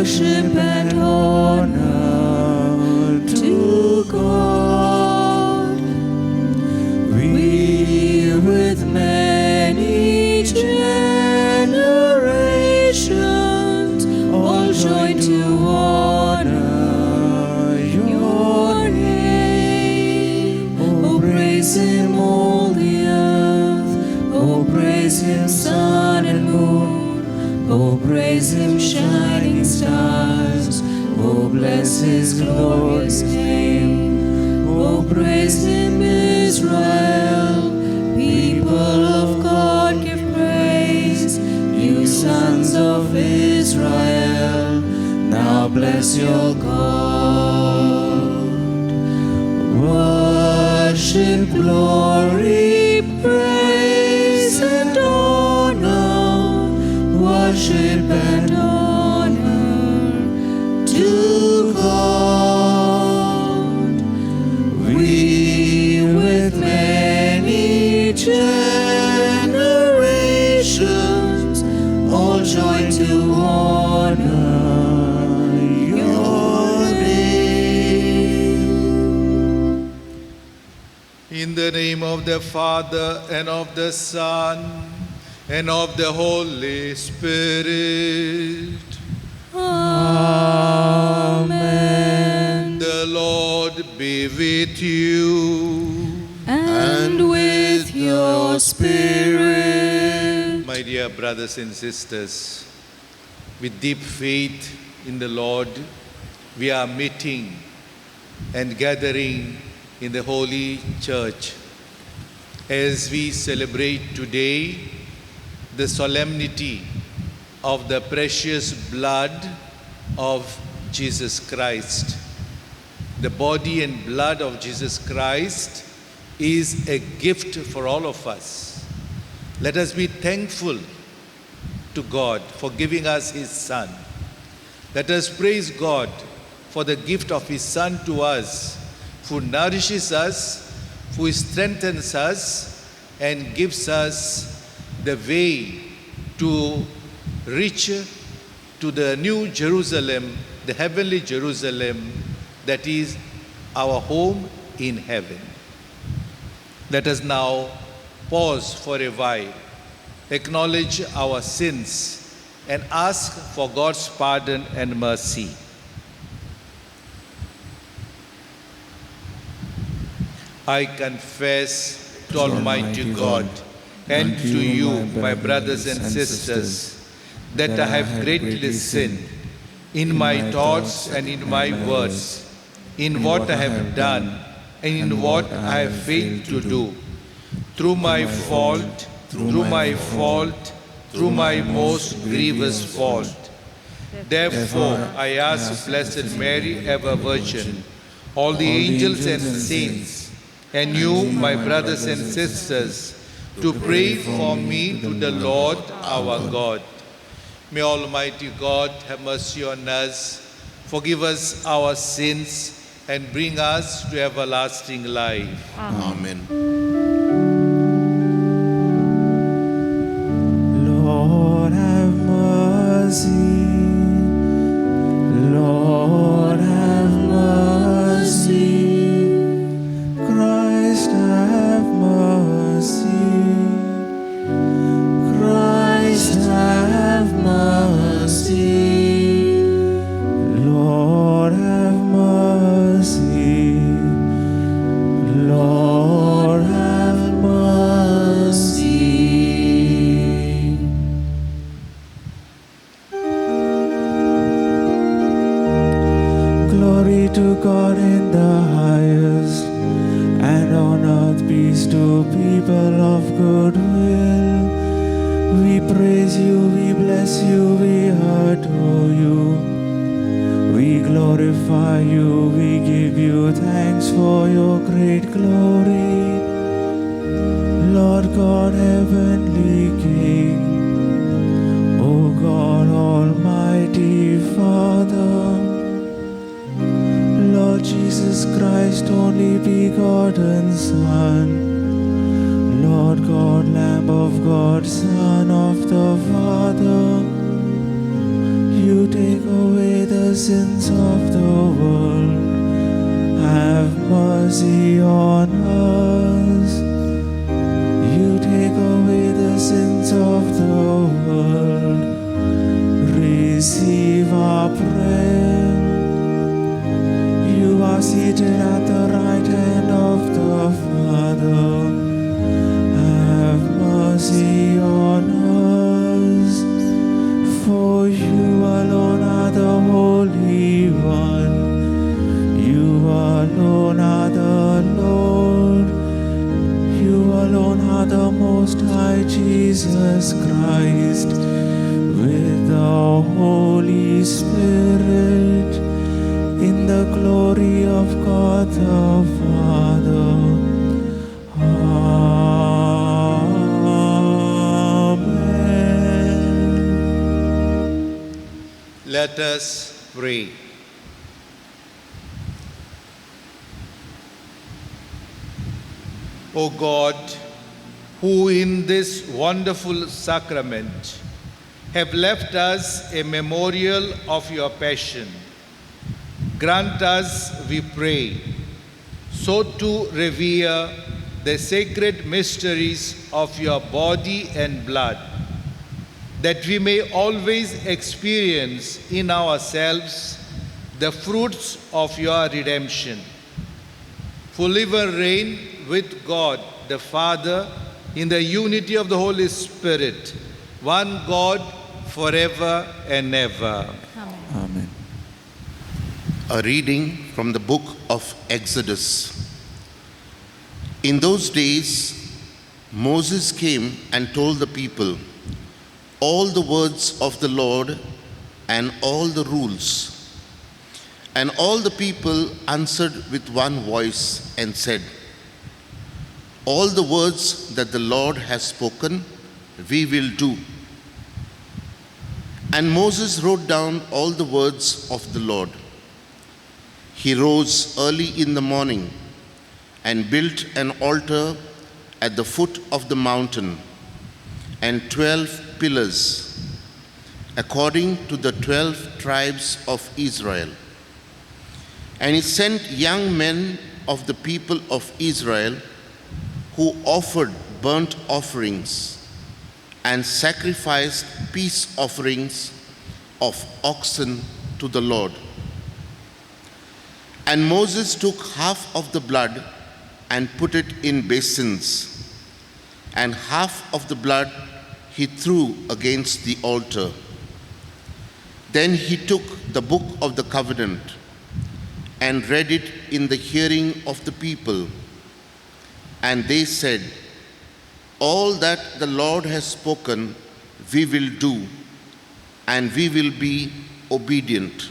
worship and honor to God. We with many generations all join to honor your name. Oh, praise him all the earth. Oh, praise him sun and moon. Oh, praise him shining stars. Oh, bless his glorious name. Oh, praise him Israel. People of God, give praise. You sons of Israel, now bless your God. Worship, glory, praise and honor. Worship and honor to God. We with many generations all join to honor your name. In the name of the Father, and of the Son, and of the Holy Spirit. Amen. The Lord be with you. And with your spirit. My dear brothers and sisters, with deep faith in the Lord, we are meeting and gathering in the Holy Church as we celebrate today the solemnity of the precious blood of Jesus Christ. The body and blood of Jesus Christ is a gift for all of us. Let us be thankful to God for giving us his Son. Let us praise God for the gift of his Son to us, who nourishes us, who strengthens us, and gives us the way to reach to the new Jerusalem, the heavenly Jerusalem, that is our home in heaven. Let us now pause for a while, acknowledge our sins, and ask for God's pardon and mercy. I confess to Almighty God and to you, my brothers and sisters, that I have greatly sinned in my thoughts and in my words, in what I have done and in what I have failed to do, through my fault, through my most grievous fault. Therefore, I ask Blessed Mary, ever Virgin, all the angels and saints, and you, my brothers and sisters, to pray for me to the Lord our God. May Almighty God have mercy on us, forgive us our sins, and bring us to everlasting life. Amen. Lord have mercy. Lord have mercy. Christ have mercy. Christ have mercy. Lord have mercy. Lord have mercy. Glory to God in the highest, and on earth peace to people of good will. We praise you, we bless you, we adore you. We glorify you, we give you thanks for your great glory. Lord God, heavenly King, O God, Almighty Father, Lord Jesus Christ, only begotten Son, Lord God, Lamb of God, Son of the Father, you take away the sins of the world. Have mercy on us. You take away the sins of the world. Receive our prayer. You are seated at the right hand of the Father. Have mercy on us. For you alone are the Holy One. You alone are the Lord. You alone are the Most High Jesus Christ, with the Holy Spirit, in the glory of God the Father. Amen. Let us pray. O God, who in this wonderful sacrament have left us a memorial of your passion, grant us, we pray, so to revere the sacred mysteries of your body and blood, that we may always experience in ourselves the fruits of your redemption, who live and reign with God the Father in the unity of the Holy Spirit, one God forever and ever. Amen. A reading from the book of Exodus. In those days, Moses came and told the people all the words of the Lord and all the rules. And all the people answered with one voice and said, all the words that the Lord has spoken, we will do. And Moses wrote down all the words of the Lord. He rose early in the morning and built an altar at the foot of the mountain and 12 pillars, according to the 12 tribes of Israel. And he sent young men of the people of Israel who offered burnt offerings and sacrificed peace offerings of oxen to the Lord. And Moses took half of the blood and put it in basins, and half of the blood he threw against the altar. Then he took the book of the covenant and read it in the hearing of the people. And they said, all that the Lord has spoken, we will do, and we will be obedient.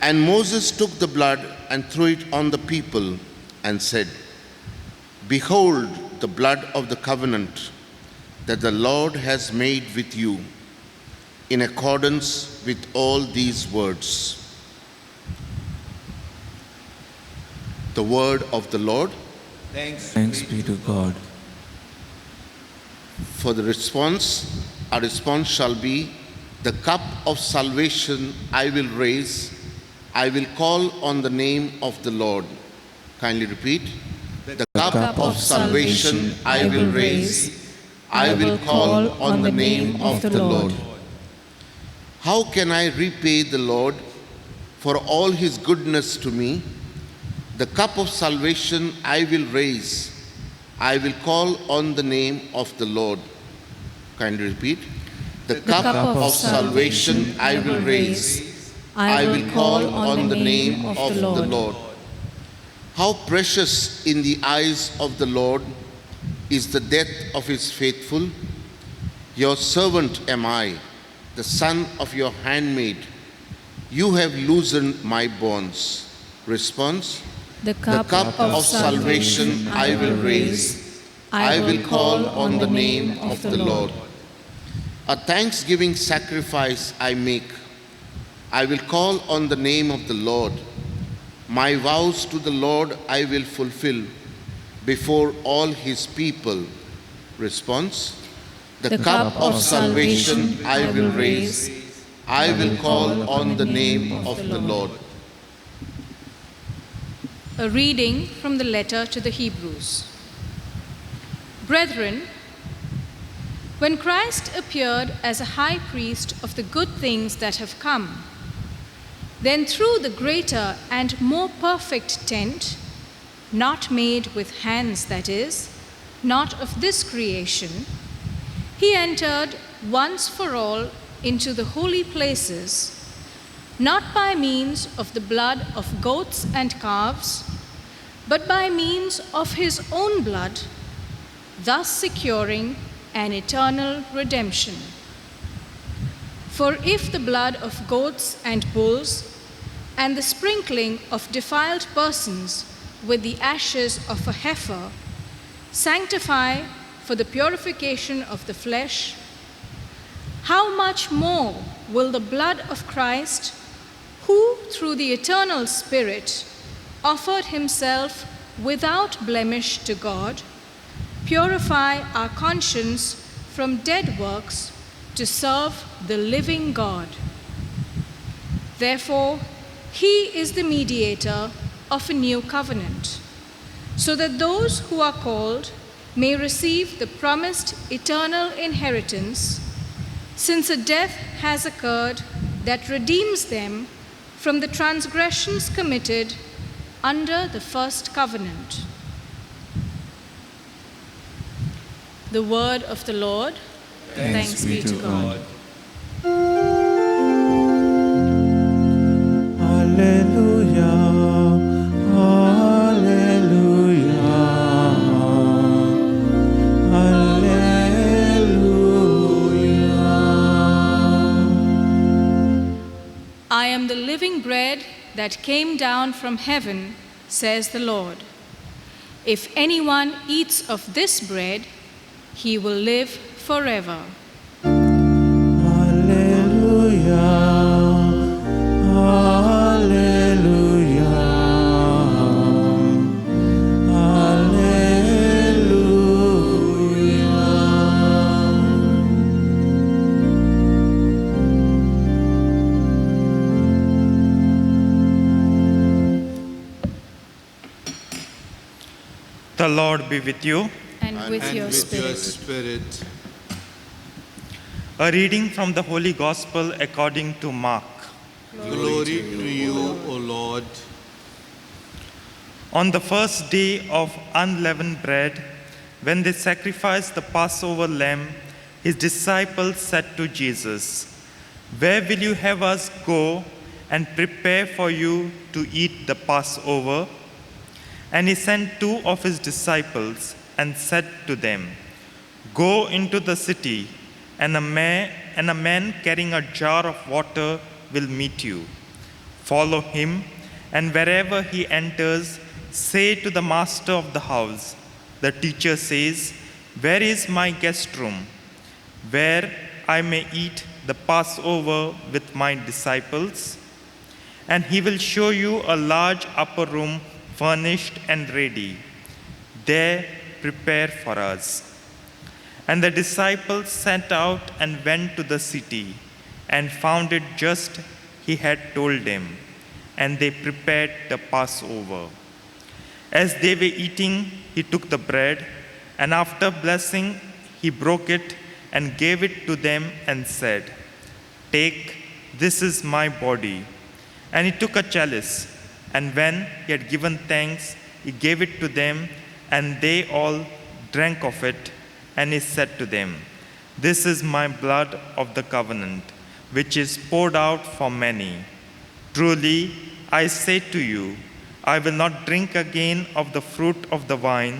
And Moses took the blood and threw it on the people and said, behold the blood of the covenant that the Lord has made with you, in accordance with all these words. The word of the Lord. Thanks be to God. For the response, our response shall be, the cup of salvation I will raise. I will call on the name of the Lord. Kindly repeat. The cup of salvation I will raise. I will call on the name of the Lord. How can I repay the Lord for all his goodness to me? The cup of salvation I will raise. I will call on the name of the Lord. Kindly repeat. The cup of salvation I will raise. I will call on the name of the Lord. How precious in the eyes of the Lord is the death of his faithful. Your servant am I, the son of your handmaid. You have loosened my bonds. Response. The cup of salvation I will raise. I will call on the name of the Lord. A thanksgiving sacrifice I make. I will call on the name of the Lord. My vows to the Lord I will fulfill before all his people. Response. The cup of salvation I will raise. I will call on the name of the Lord. A reading from the letter to the Hebrews. Brethren, when Christ appeared as a high priest of the good things that have come, then through the greater and more perfect tent, not made with hands, that is, not of this creation, he entered once for all into the holy places, not by means of the blood of goats and calves, but by means of his own blood, thus securing an eternal redemption. For if the blood of goats and bulls and the sprinkling of defiled persons with the ashes of a heifer sanctify for the purification of the flesh, how much more will the blood of Christ, who through the eternal Spirit offered himself without blemish to God, purify our conscience from dead works to serve the living God. Therefore, he is the mediator of a new covenant, so that those who are called may receive the promised eternal inheritance, since a death has occurred that redeems them from the transgressions committed under the first covenant. The word of the Lord. Thanks be to God. Hallelujah, hallelujah, hallelujah. I am the living bread that came down from heaven, says the Lord. If anyone eats of this bread, he will live forever. Hallelujah, hallelujah, The Lord be with you. And with And your with your spirit. spirit. A reading from the Holy Gospel according to Mark. Glory to you, O Lord. On the first day of unleavened bread, when they sacrificed the Passover lamb, his disciples said to Jesus, "Where will you have us go and prepare for you to eat the Passover?" And he sent two of his disciples and said to them, "Go into the city, and a man carrying a jar of water will meet you. Follow him, and wherever he enters, say to the master of the house, 'The teacher says, where is my guest room, where I may eat the Passover with my disciples?' And he will show you a large upper room furnished and ready. There prepare for us." And the disciples set out and went to the city and found it just he had told them, and they prepared the Passover. As they were eating, he took the bread, and after blessing, he broke it and gave it to them and said, "Take, this is my body." And he took a chalice, and when he had given thanks, he gave it to them, and they all drank of it. And he said to them, "This is my blood of the covenant, which is poured out for many. Truly, I say to you, I will not drink again of the fruit of the vine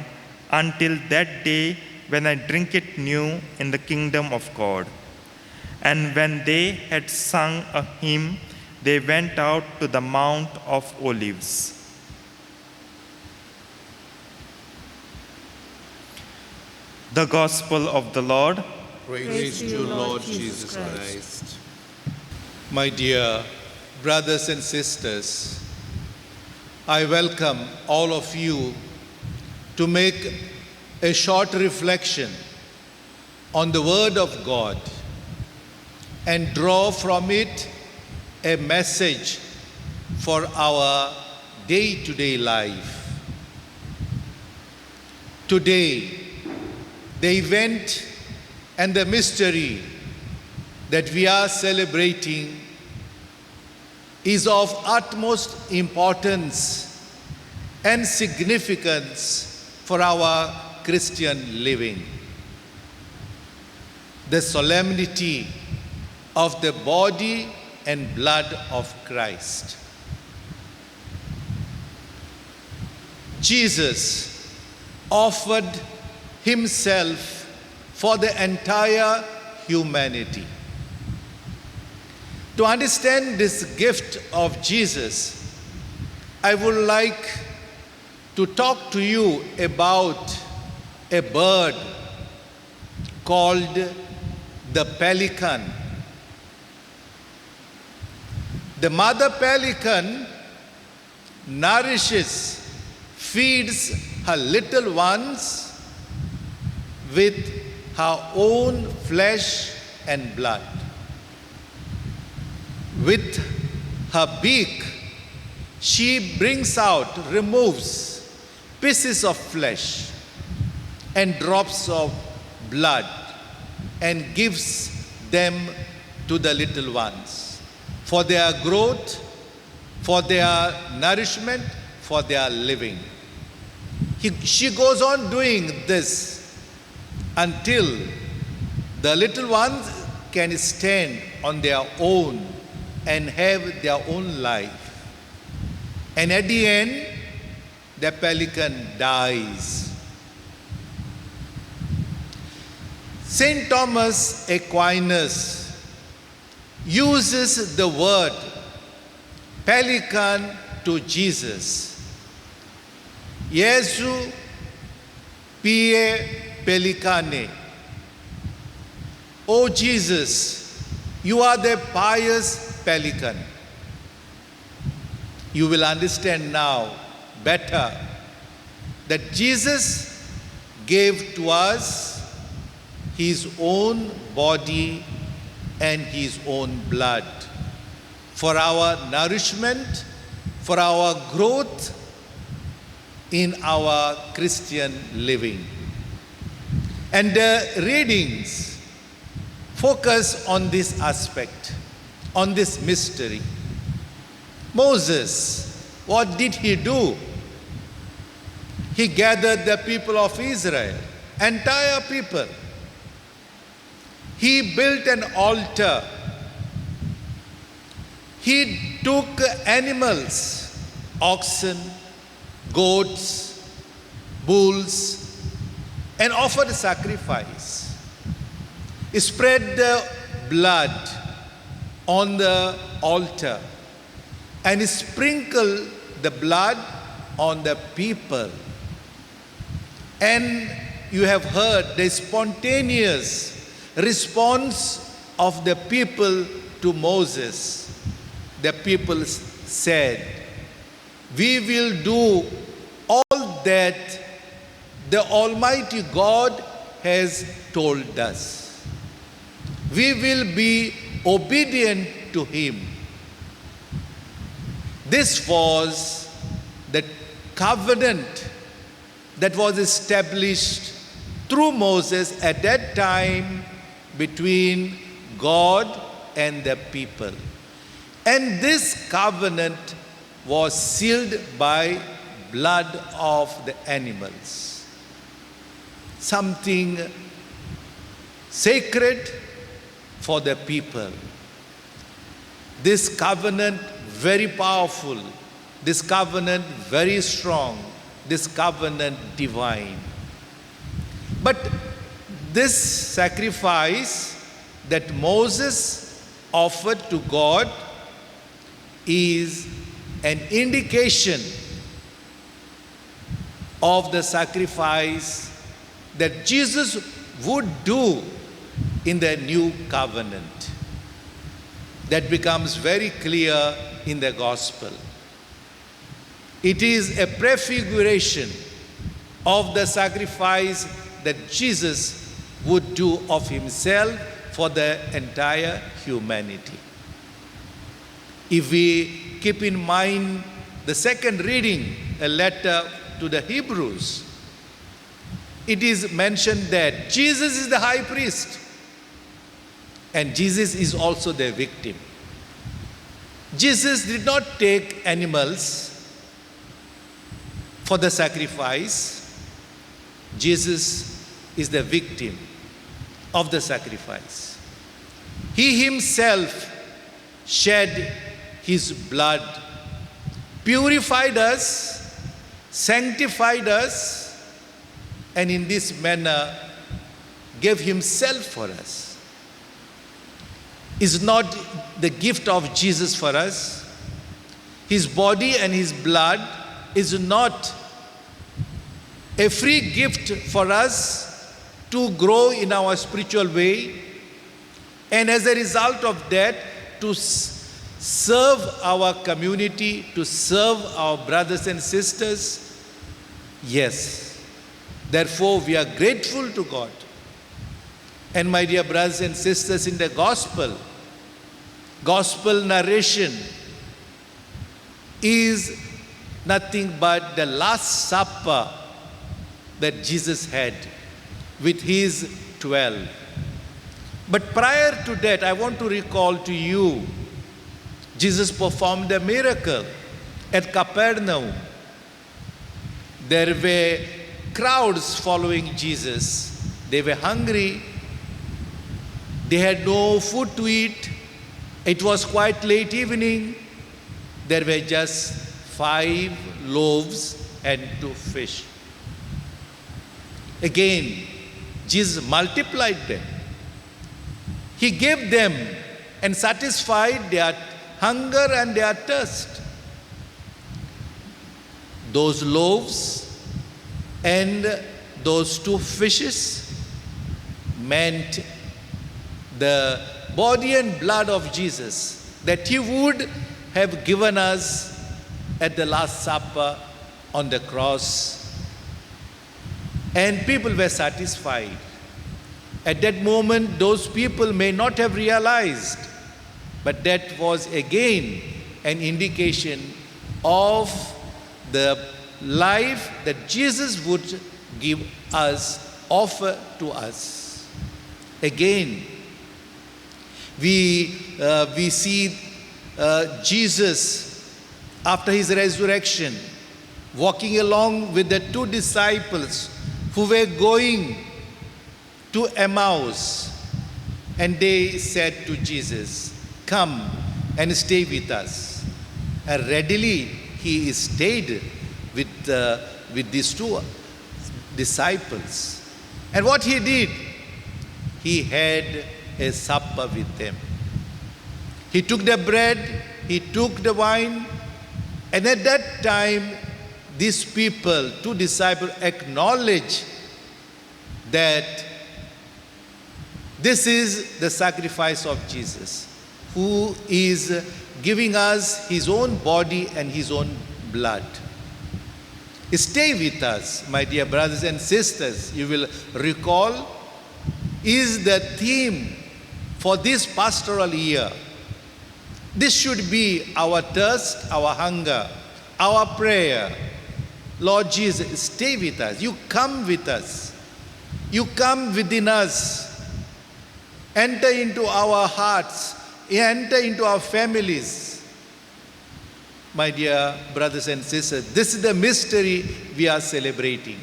until that day when I drink it new in the kingdom of God." And when they had sung a hymn, they went out to the Mount of Olives. The Gospel of the Lord. Praise to you, Lord Jesus Christ. My dear brothers and sisters, I welcome all of you to make a short reflection on the Word of God and draw from it a message for our day-to-day life. Today, the event and the mystery that we are celebrating is of utmost importance and significance for our Christian living. The solemnity of the body and blood of Christ. Jesus offered himself for the entire humanity. To understand this gift of Jesus, I would like to talk to you about a bird called the pelican. The mother pelican nourishes, feeds her little ones with her own flesh and blood. With her beak, she brings out, removes pieces of flesh and drops of blood and gives them to the little ones for their growth, for their nourishment, for their living. She goes on doing this until the little ones can stand on their own and have their own life. And at the end, the pelican dies. Saint Thomas Aquinas uses the word pelican to Jesus. Iesu pie pelicane. O Jesus, you are the pious pelican. You will understand now better that Jesus gave to us his own body and his own blood for our nourishment, for our growth in our Christian living. And the readings focus on this aspect, on this mystery. Moses, what did he do? He gathered the people of Israel, entire people. He built an altar. He took animals, oxen, goats, bulls, and offered a sacrifice. He spread the blood on the altar and he sprinkled the blood on the people. And you have heard the spontaneous response of the people to Moses. The people said, "We will do all that the Almighty God has told us. We will be obedient to Him." This was the covenant that was established through Moses at that time between God and the people. And this covenant was sealed by blood of the animals. Something sacred for the people. This covenant very powerful, this covenant very strong, this covenant divine. But this sacrifice that Moses offered to God is an indication of the sacrifice that Jesus would do in the new covenant. That becomes very clear in the gospel. It is a prefiguration of the sacrifice that Jesus would do of himself for the entire humanity. If we keep in mind the second reading, a letter to the Hebrews, it is mentioned that Jesus is the high priest and Jesus is also the victim. Jesus did not take animals for the sacrifice. Jesus is the victim of the sacrifice. He himself shed his blood, purified us, sanctified us, and in this manner gave himself for us. Is not the gift of Jesus for us. His body and his blood is not a free gift for us to grow in our spiritual way, and as a result of that, to serve our community, to serve our brothers and sisters. Yes, therefore we are grateful to God. And my dear brothers and sisters, in the gospel narration is nothing but the Last Supper that Jesus had with his 12. But prior to that, I want to recall to you, Jesus performed a miracle at Capernaum. There were crowds following Jesus. They were hungry. They had no food to eat. It was quite late evening. There were just 5 loaves and 2 fish. Again, Jesus multiplied them. He gave them and satisfied their hunger and their thirst. Those loaves and those 2 fishes meant the body and blood of Jesus that he would have given us at the Last Supper on the cross. And people were satisfied. At that moment, those people may not have realized, but that was again an indication of the life that Jesus would give us, offer to us. Again, we see Jesus, after his resurrection, walking along with the 2 disciples who were going to Emmaus, and they said to Jesus, "Come and stay with us." And readily he stayed with these 2 disciples. And what he did, he had a supper with them. He took the bread, he took the wine, and at that time, these people, 2 disciples, acknowledged that this is the sacrifice of Jesus, who is giving us his own body and his own blood. Stay with us, my dear brothers and sisters. You will recall, is the theme for this pastoral year. This should be our thirst, our hunger, our prayer. Lord Jesus, stay with us. You come with us. You come within us. Enter into our hearts. Enter into our families. My dear brothers and sisters, this is the mystery we are celebrating.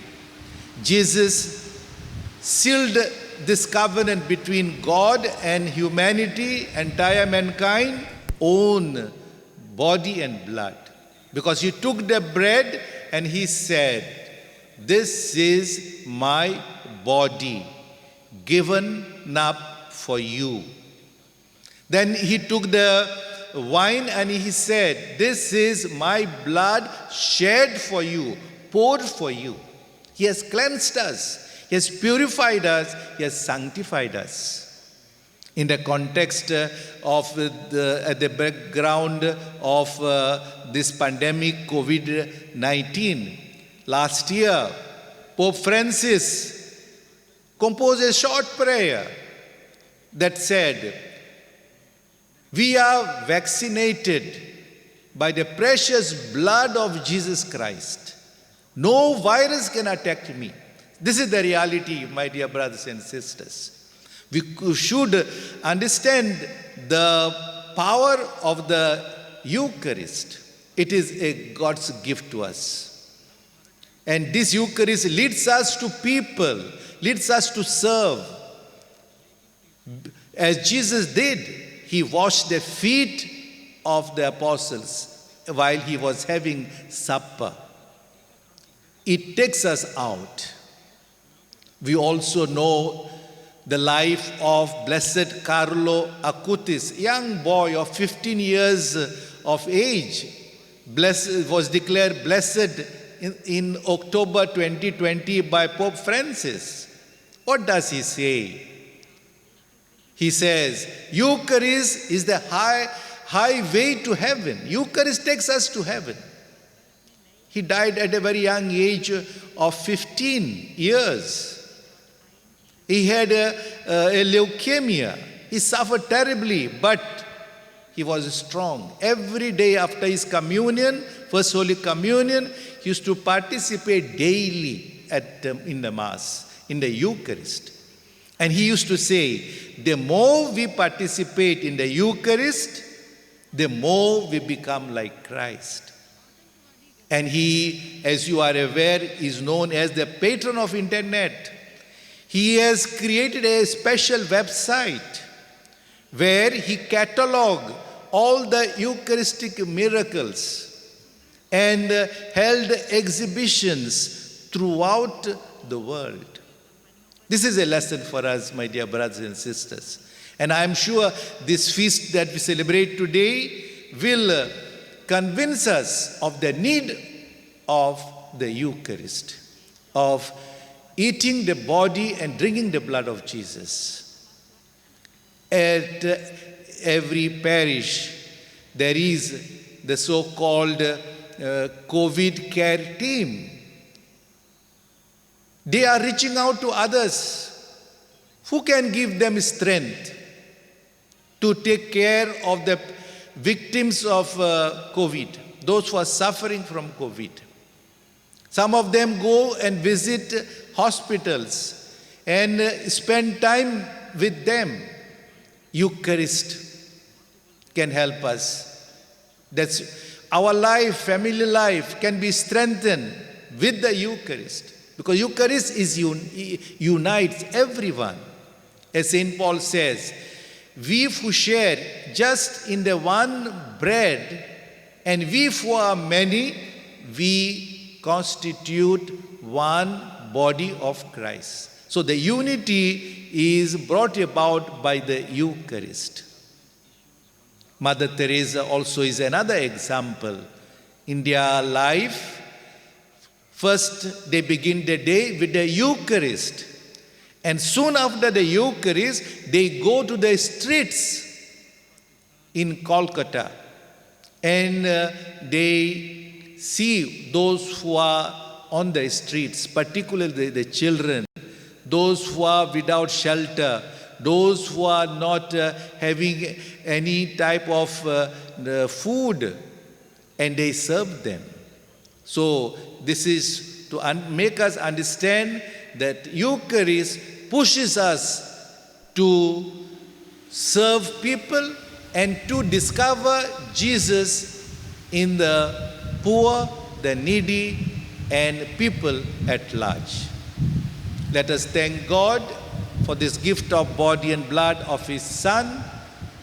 Jesus sealed this covenant between God and humanity, entire mankind, own body and blood. Because he took the bread and he said, "This is my body given up for you." Then he took the wine and he said, "This is my blood shed for you, poured for you." He has cleansed us. He has purified us. He has sanctified us. In the context of the background of this pandemic, COVID-19, last year, Pope Francis composed a short prayer that said, we are vaccinated by the precious blood of Jesus Christ. No virus can attack me. This is the reality, my dear brothers and sisters. We should understand the power of the Eucharist. It is a God's gift to us. And this Eucharist leads us to people, leads us to serve. As Jesus did, he washed the feet of the apostles while he was having supper. It takes us out. We also know the life of Blessed Carlo Acutis, young boy of 15 years of age, was declared blessed in October 2020 by Pope Francis. What does he say? He says, Eucharist is the highway to heaven. Eucharist takes us to heaven. He died at a very young age of 15 years. He had a leukemia. He suffered terribly, but he was strong. Every day after his communion, First Holy Communion, he used to participate daily in the Mass, in the Eucharist. And he used to say, the more we participate in the Eucharist, the more we become like Christ. And he, as you are aware, is known as the patron of internet. He has created a special website where he catalogued all the Eucharistic miracles and held exhibitions throughout the world. This is a lesson for us, my dear brothers and sisters. And I am sure this feast that we celebrate today will convince us of the need of the Eucharist, of eating the body and drinking the blood of Jesus. At every parish, there is the so-called COVID care team. They are reaching out to others who can give them strength to take care of the victims of COVID, those who are suffering from COVID. Some of them go and visit hospitals and spend time with them. Eucharist can help us. That's our life, family life can be strengthened with the Eucharist. Because Eucharist unites everyone. As St. Paul says, we who share just in the one bread, and we who are many, we constitute one body of Christ. So the unity is brought about by the Eucharist. Mother Teresa also is another example. In their life, first they begin the day with the Eucharist. And soon after the Eucharist, they go to the streets in Kolkata. And they see those who are on the streets, particularly the children, those who are without shelter, those who are not having any type of food, and they serve them. So this is to make us understand that Eucharist pushes us to serve people and to discover Jesus in the poor, the needy, and people at large. Let us thank God for this gift of body and blood of His Son,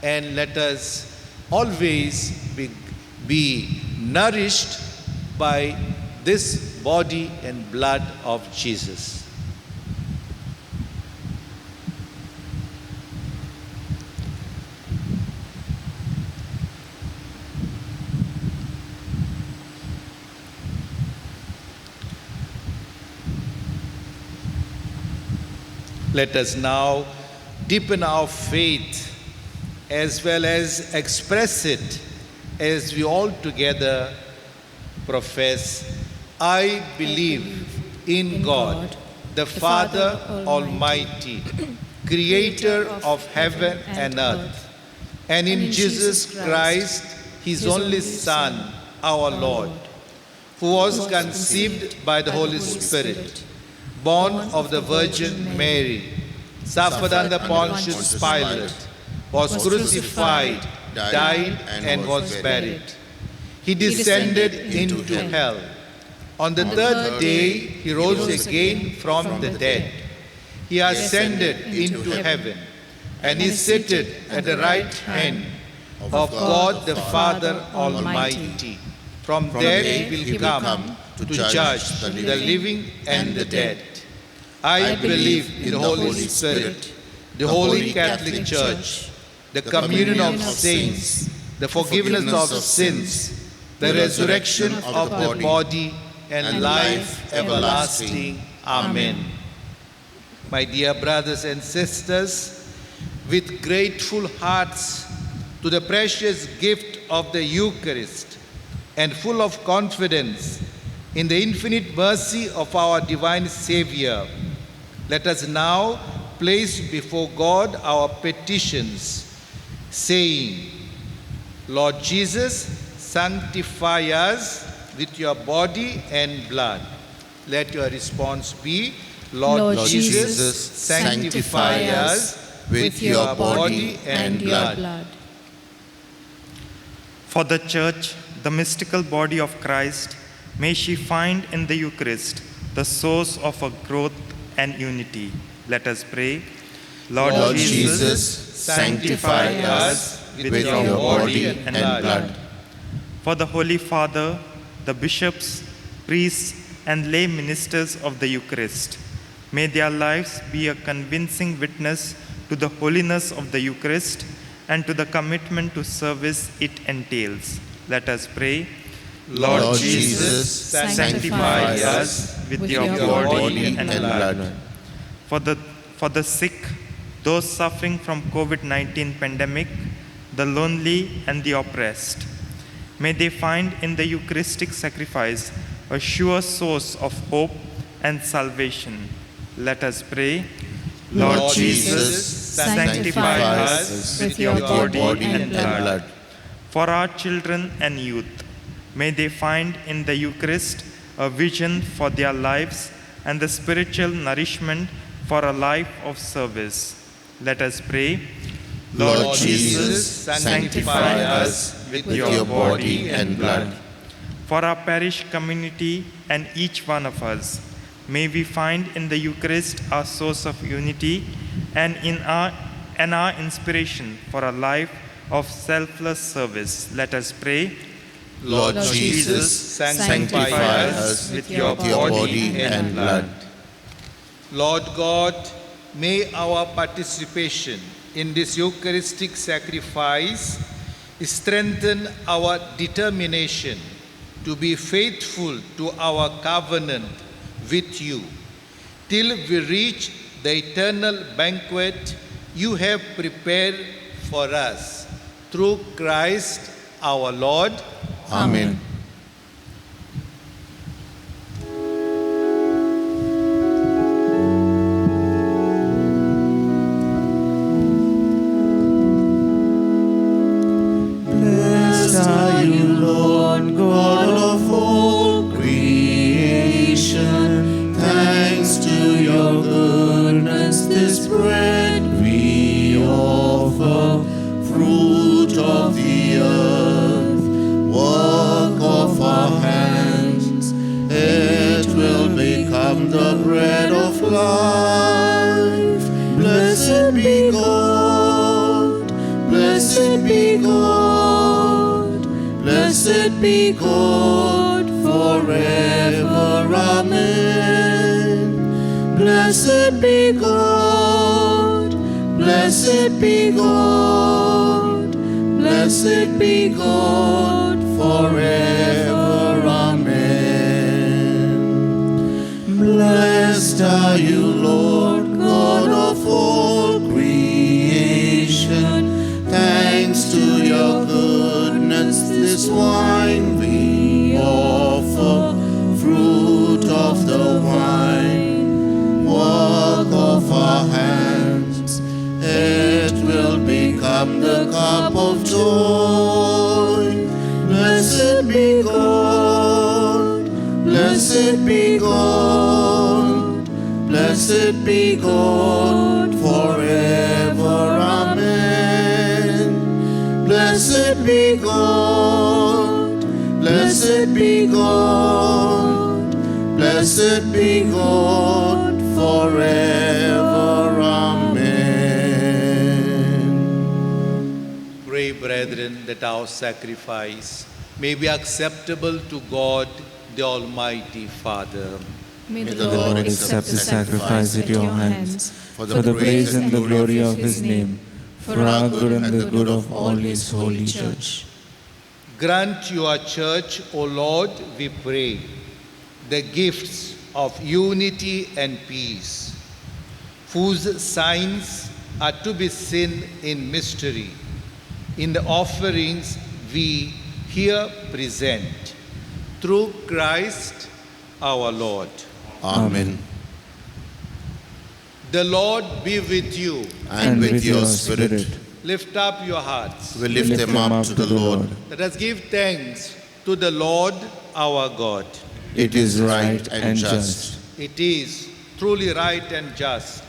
and let us always be nourished by this body and blood of Jesus. Let us now deepen our faith as well as express it as we all together profess, I believe in God, the Father Almighty, creator of heaven and earth, and in Jesus Christ, his only Son, our Lord, who was conceived by the Holy Spirit, born of the Virgin Mary, suffered under Pontius Pilate, was crucified, died, and was buried. He descended into hell. On the third day, he rose again from the dead. He ascended into heaven, and is seated at the right hand of God the Father Almighty. From there he will come to judge the living and the dead. I believe in the Holy Spirit, the Holy Catholic Church, the communion of saints, the forgiveness of sins, the resurrection of the body, and life everlasting. Amen. My dear brothers and sisters, with grateful hearts to the precious gift of the Eucharist, and full of confidence in the infinite mercy of our divine Savior, let us now place before God our petitions, saying, Lord Jesus, sanctify us with your body and blood. Let your response be, Lord Jesus, sanctify us with your body and blood. For the Church, the mystical body of Christ, may she find in the Eucharist the source of her growth and unity. Let us pray. Lord Jesus, sanctify us with your body and blood. For the Holy Father, the bishops, priests, and lay ministers of the Eucharist, may their lives be a convincing witness to the holiness of the Eucharist and to the commitment to service it entails. Let us pray. Lord Jesus, sanctify us with your body and blood. For the sick, those suffering from COVID-19 pandemic, the lonely and the oppressed, may they find in the Eucharistic sacrifice a sure source of hope and salvation. Let us pray. Lord Jesus, sanctify us with your body and blood. For our children and youth, may they find in the Eucharist a vision for their lives and the spiritual nourishment for a life of service. Let us pray. Lord Jesus, sanctify us with your body and blood. For our parish community and each one of us, may we find in the Eucharist our source of unity and our inspiration for a life of selfless service. Let us pray. Lord Jesus, sanctify us with your body and blood. Lord God, may our participation in this Eucharistic sacrifice strengthen our determination to be faithful to our covenant with you, till we reach the eternal banquet you have prepared for us, through Christ our Lord. Amen. Blessed are you, Lord God of all creation. Thanks to your goodness, this bread we offer, fruit of the earth, work of our hands. It will become the bread of life. Blessed be God, blessed be God, blessed be God forever. Amen. Blessed be God, blessed be God, blessed be God forever. Amen. Blessed are you, Lord God of all creation. Thanks to your goodness, this wine we offer, fruit of the vine, work of our hands. the cup of joy. Blessed be God, blessed be God, blessed be God forever. Amen. Blessed be God, blessed be God, blessed be God forever. Amen. Pray, brethren, that our sacrifice may be acceptable to God, the Almighty Father. May May the Lord accept the sacrifice at your hands For for the praise and the glory of His name, for our good and the good of all His holy church. Grant your church, O Lord, we pray, the gifts of unity and peace, whose signs are to be seen in mystery, in the offerings we here present, through Christ our Lord. Amen. The Lord be with you. And with your spirit, Lift up your hearts. we lift them up to the Lord. Let us give thanks to the Lord our God. It is right and just. It is truly right and just,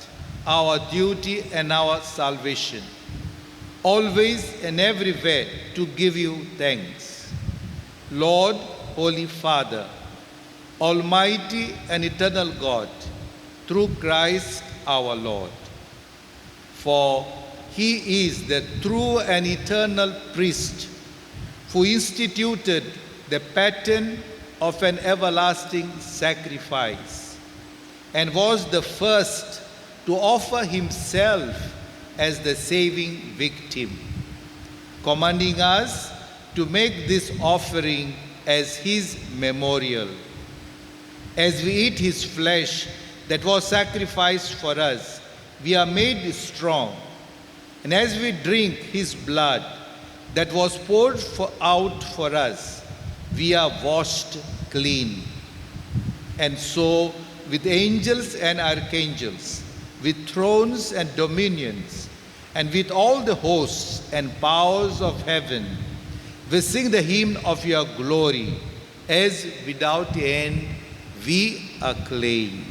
our duty and our salvation, always and everywhere to give you thanks. Lord, Holy Father, Almighty and eternal God, through Christ our Lord. For He is the true and eternal priest who instituted the pattern of an everlasting sacrifice and was the first to offer Himself as the saving victim, commanding us to make this offering as His memorial. As we eat His flesh that was sacrificed for us, we are made strong. And as we drink His blood that was poured out for us, we are washed clean. And so, with angels and archangels, with thrones and dominions, and with all the hosts and powers of heaven, we sing the hymn of your glory, as without end we acclaim.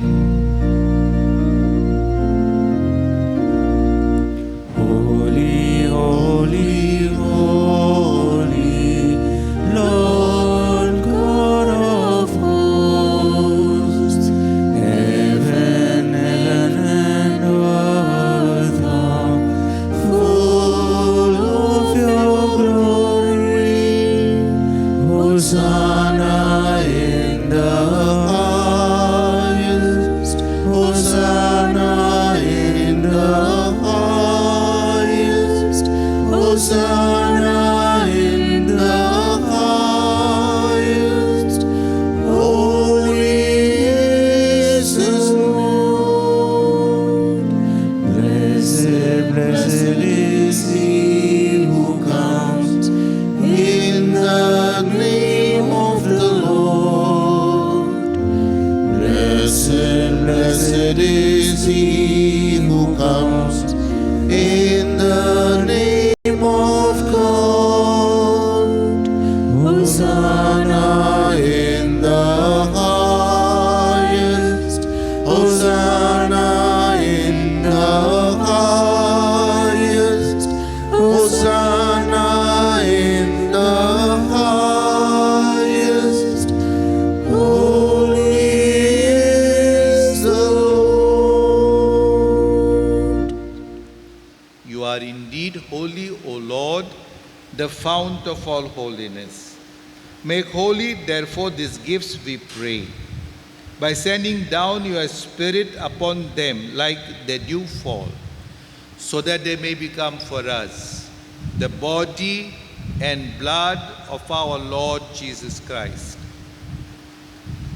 Holy, holy, holy, Lord God of hosts, heaven and earth are full of your glory. Hosanna in the highest, Hosanna in the highest, Hosanna in the highest. Holy is the Lord. Blessed, blessed is He who comes in the name of the Lord. Blessed, blessed is He who comes in the name of God. Hosanna in the highest, Hosanna in the highest, Hosanna in the highest. Holy is the Lord. You are indeed holy, O Lord, the fount of all holiness. Make holy, therefore, these gifts, we pray, by sending down your Spirit upon them like the dewfall, so that they may become for us the body and blood of our Lord Jesus Christ.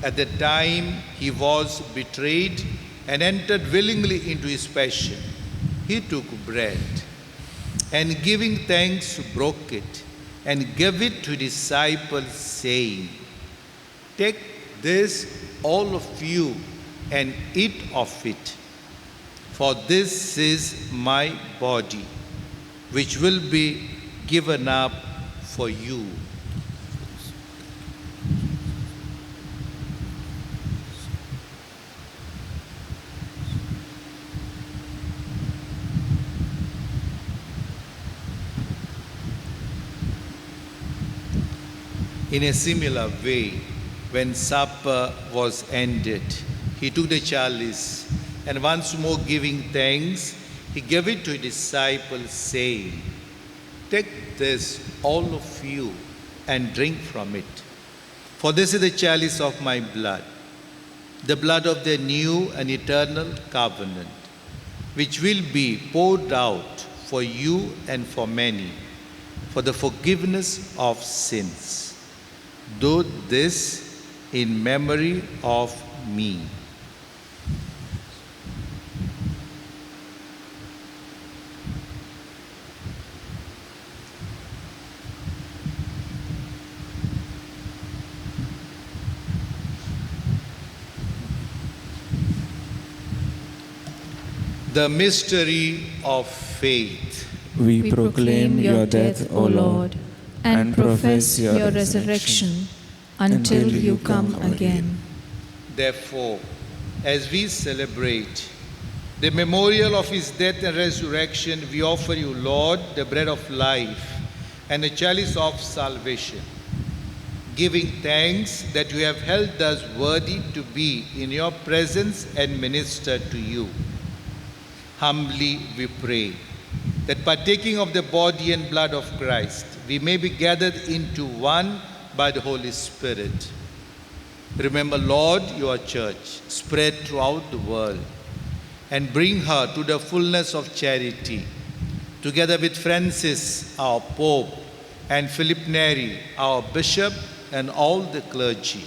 At the time He was betrayed and entered willingly into His passion, He took bread, and giving thanks, broke it, and gave it to disciples, saying, "Take this, all of you, and eat of it, for this is my body, which will be given up for you. In a similar way, when supper was ended, he took the chalice, and once more giving thanks, he gave it to his disciples, saying, "Take this, all of you, and drink from it. For this is the chalice of my blood, the blood of the new and eternal covenant, which will be poured out for you and for many, for the forgiveness of sins. Do this in memory of me." The mystery of faith. We proclaim your death, O Lord, and profess your resurrection until you come again. Therefore, as we celebrate the memorial of his death and resurrection, we offer you, Lord, the bread of life and the chalice of salvation, giving thanks that you have held us worthy to be in your presence and minister to you. Humbly we pray that partaking of the body and blood of Christ, we may be gathered into one by the Holy Spirit. Remember, Lord, your church spread throughout the world and bring her to the fullness of charity, together with Francis, our Pope, and Philip Neri, our Bishop, and all the clergy.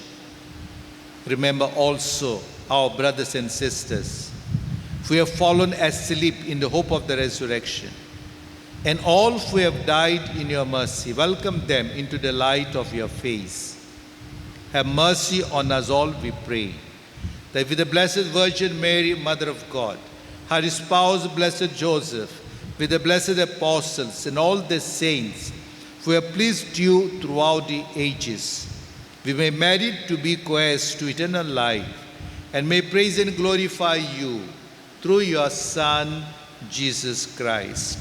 Remember also our brothers and sisters who have fallen asleep in the hope of the resurrection, and all who have died in your mercy. Welcome them into the light of your face. Have mercy on us all, we pray, that with the Blessed Virgin Mary, Mother of God, her spouse, Blessed Joseph, with the blessed apostles and all the saints who have pleased you throughout the ages, we may merit to be co-heirs to eternal life, and may praise and glorify you through your Son, Jesus Christ.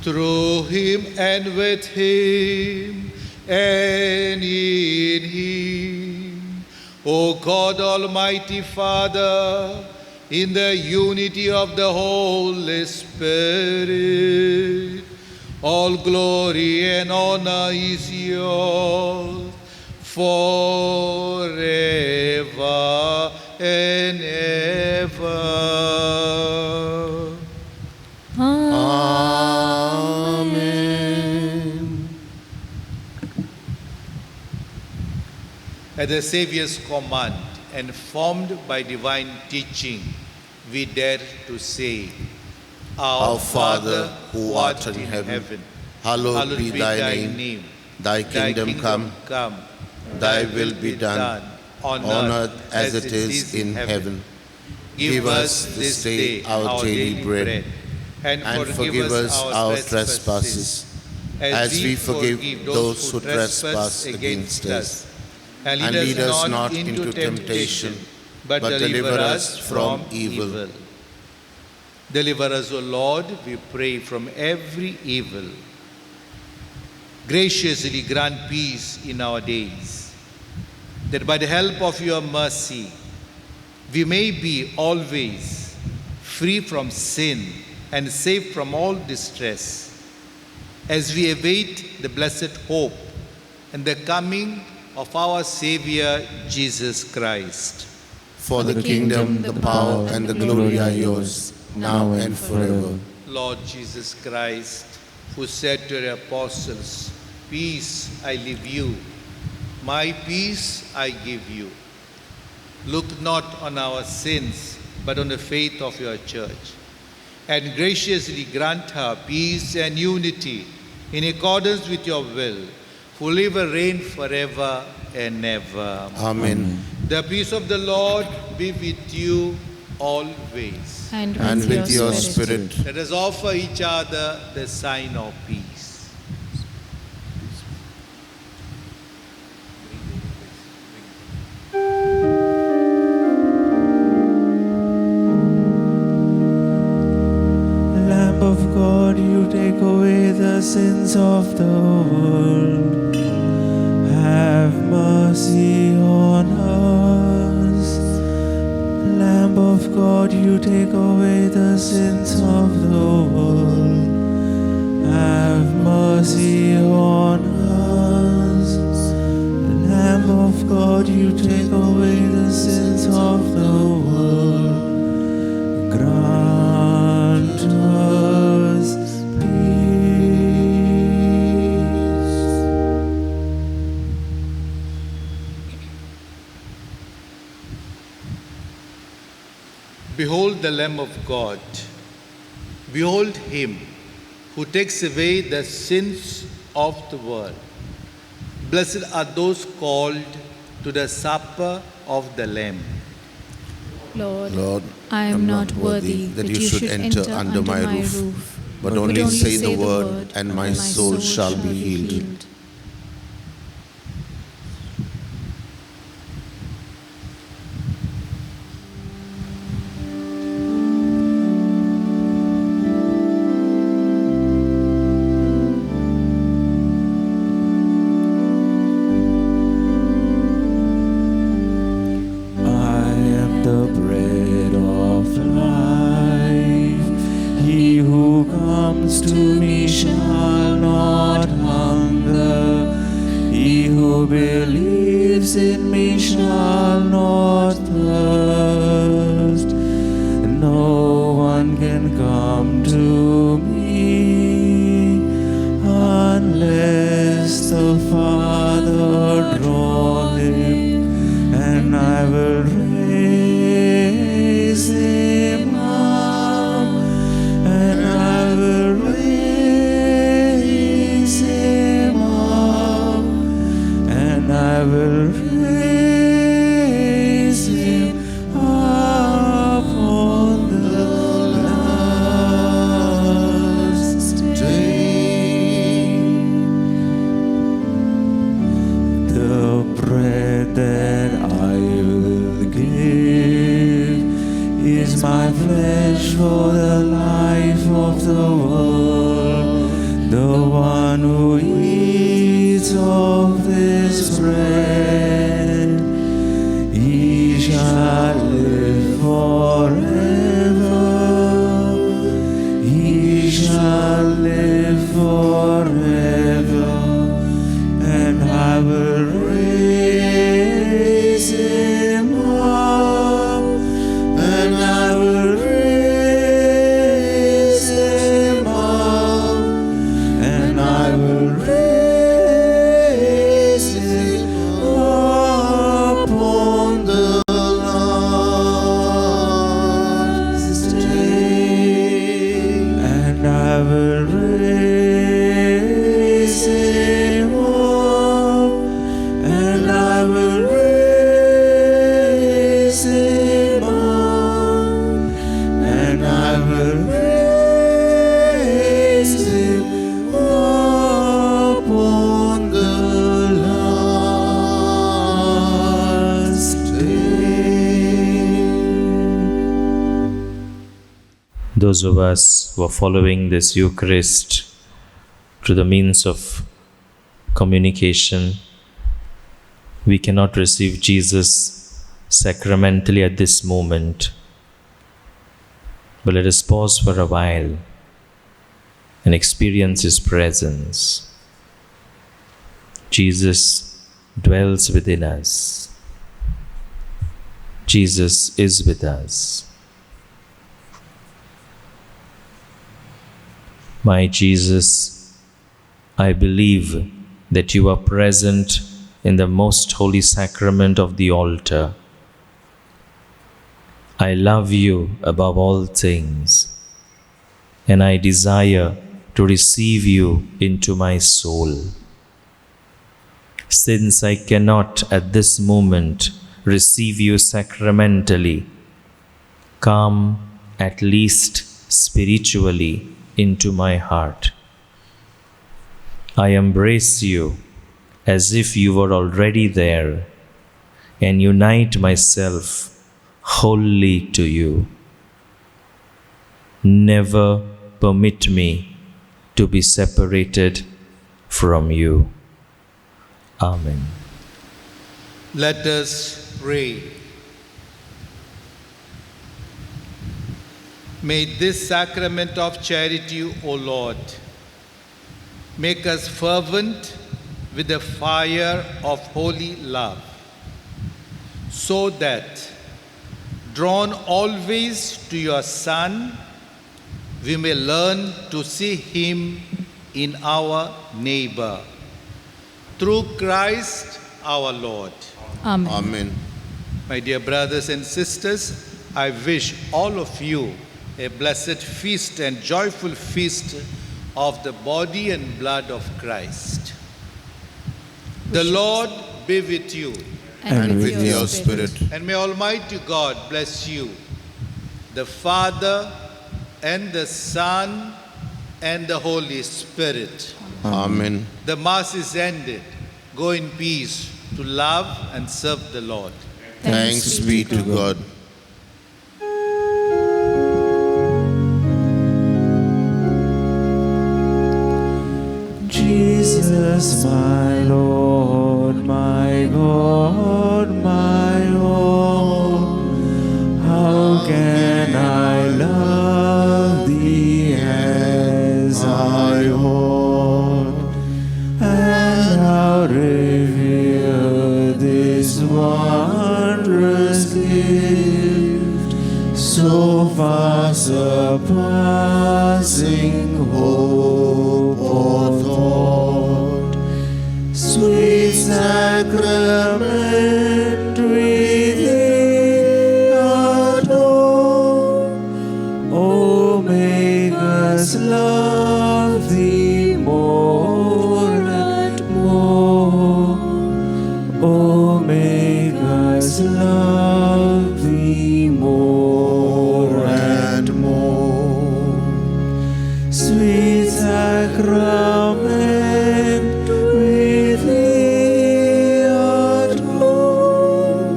Through him and with him and in him, O God, Almighty Father, in the unity of the Holy Spirit, all glory and honor is yours forever and ever. Amen. At the Saviour's command and formed by divine teaching, we dare to say, Our Father, who art in heaven, hallowed be thy name. Thy kingdom come, thy will be done, on earth as it is in heaven. Give us this day our daily bread, and forgive us our trespasses, as we forgive those who trespass against us. And lead us not into temptation, but deliver us from evil. Deliver us, O Lord, we pray, from every evil. Graciously grant peace in our days, that by the help of your mercy, we may be always free from sin and safe from all distress, as we await the blessed hope and the coming of our Savior, Jesus Christ. For the kingdom, the power, and the glory are yours, now and forever. Lord Jesus Christ, who said to the apostles, "Peace I leave you, my peace I give you. Look not on our sins, but on the faith of your church, and graciously grant her peace and unity in accordance with your will, who live and reign forever and ever." Amen. The peace of the Lord be with you always. and with your spirit. Let us offer each other the sign of peace. Lamb of God, you take away the sins of the world. Have mercy on us. Lamb of God, you take away the sins of the world. Have mercy on us. Lamb of God, you take away the sins of the world. Grant us peace. Behold the Lamb of God. Behold him who takes away the sins of the world. Blessed are those called to the supper of the Lamb. Lord, I am not worthy that you should enter under my roof, but only say the word, and my soul shall be healed. I am the bread of life. He who comes to me shall not hunger. He who believes in me shall not thirst. No one can come to me unless the Father draw him, and I will raise him up, and I will raise him up, and I will raise him up on the last day. The bread that I will give is my flesh for the life of the world. The one who eats of this bread, he shall live forever. He shall live forever, and I will raise him up, and I will raise him up, and I will raise him up on the last day, and I will raise him up, and I will raise him up, and I will raise him up on the last day. Those of us who are following this Eucharist through the means of communication, we cannot receive Jesus sacramentally at this moment. But let us pause for a while and experience His presence. Jesus dwells within us. Jesus is with us. My Jesus, I believe that you are present in the most holy sacrament of the altar. I love you above all things, and I desire to receive you into my soul. Since I cannot at this moment receive you sacramentally, come at least spiritually into my heart. I embrace you as if you were already there and unite myself wholly to you. Never permit me to be separated from you. Amen. Let us pray. May this sacrament of charity, O Lord, make us fervent with the fire of holy love, so that, drawn always to your Son, we may learn to see him in our neighbor. Through Christ our Lord. Amen. Amen. My dear brothers and sisters, I wish all of you a blessed feast and joyful feast of the body and blood of Christ. The Lord be with you, And with your spirit. and may Almighty God bless you, the Father and the Son and the Holy Spirit. Amen. The Mass is ended. Go in peace to love and serve the Lord. Thanks be to God. Jesus, my Lord, my God, my own, how can I love thee as I ought, and how revere this wondrous gift, so far surpassing hope or thought. Sweet sacrament, we thee adore. Oh, make us love thee more and more. Oh, make us love thee more and more. Sweet sacrament, we thee adore.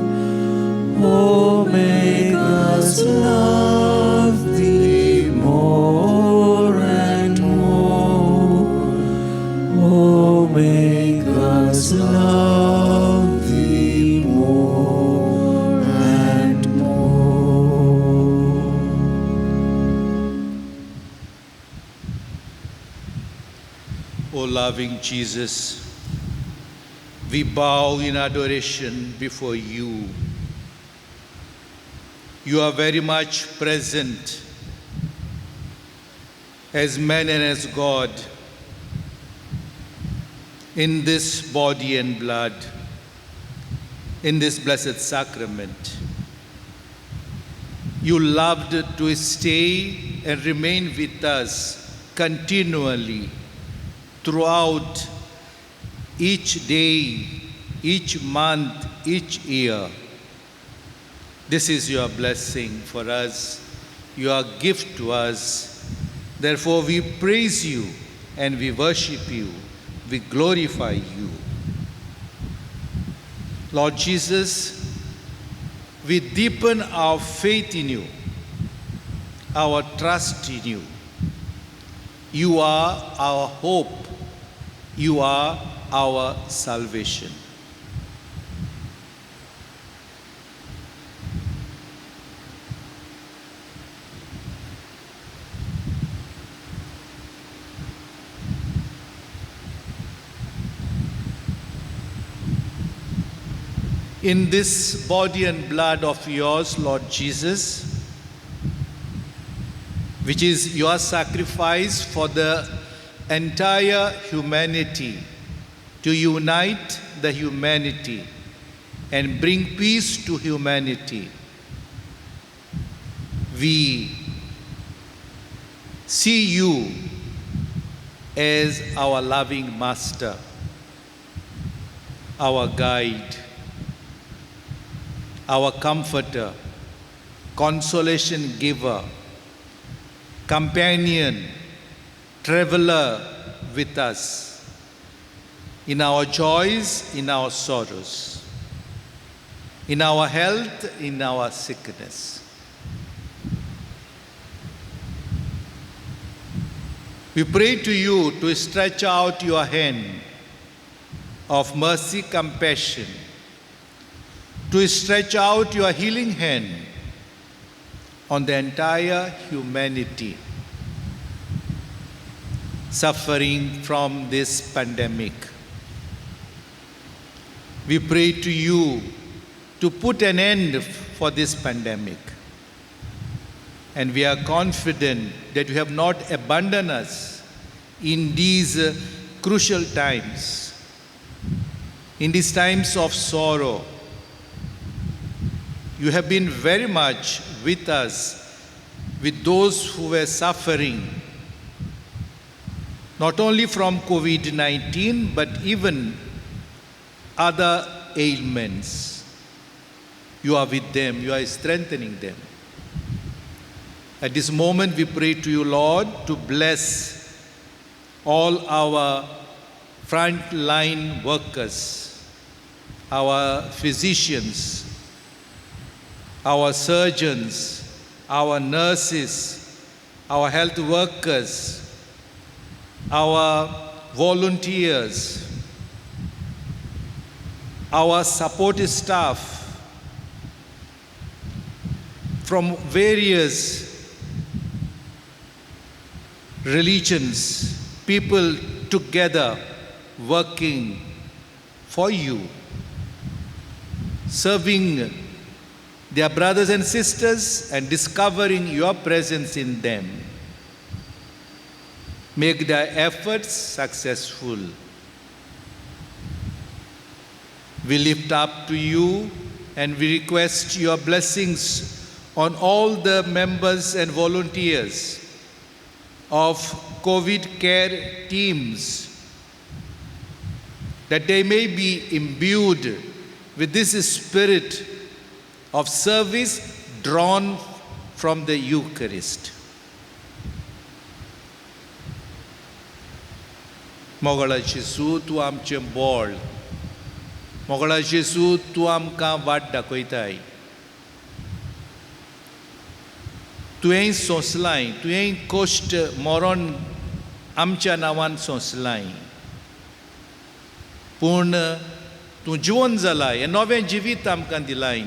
Oh, make us love thee more and more. Oh, make us love thee more and more. O loving Jesus, we bow in adoration before you. You are very much present as man and as God in this body and blood, in this blessed sacrament. You loved to stay and remain with us continually throughout each day, each month, each year. This is your blessing for us, your gift to us. Therefore, we praise you and we worship you. We glorify you. Lord Jesus, we deepen our faith in you, our trust in you. You are our hope. You are our salvation. In this body and blood of yours, Lord Jesus, which is your sacrifice for the entire humanity, to unite the humanity and bring peace to humanity, we see you as our loving Master, our guide, our comforter, consolation giver, companion, traveler with us in our joys, in our sorrows, in our health, in our sickness. We pray to you to stretch out your hand of mercy, compassion, to stretch out your healing hand on the entire humanity suffering from this pandemic. We pray to you to put an end for this pandemic. And we are confident that you have not abandoned us in these crucial times, in these times of sorrow. You have been very much with us, with those who were suffering, not only from COVID-19, but even other ailments. You are with them, you are strengthening them. At this moment, we pray to you, Lord, to bless all our frontline workers, our physicians, our surgeons, our nurses, our health workers, our volunteers, our support staff from various religions, people together working for you, serving their brothers and sisters and discovering your presence in them. Make their efforts successful. We lift up to you and we request your blessings on all the members and volunteers of COVID care teams, that they may be imbued with this spirit of service drawn from the Eucharist. मोगळा जेसू तूं आमचें बोळ, मोगळा जेसू तूं आमकां वाट दाखयताय. तुवें सोंसलाय, तुवें कश्ट मरण आमच्या नांवान सोंसलाय, पूण तूं जिवन जालाय, हें नवें जिवीत आमकां दिलाय.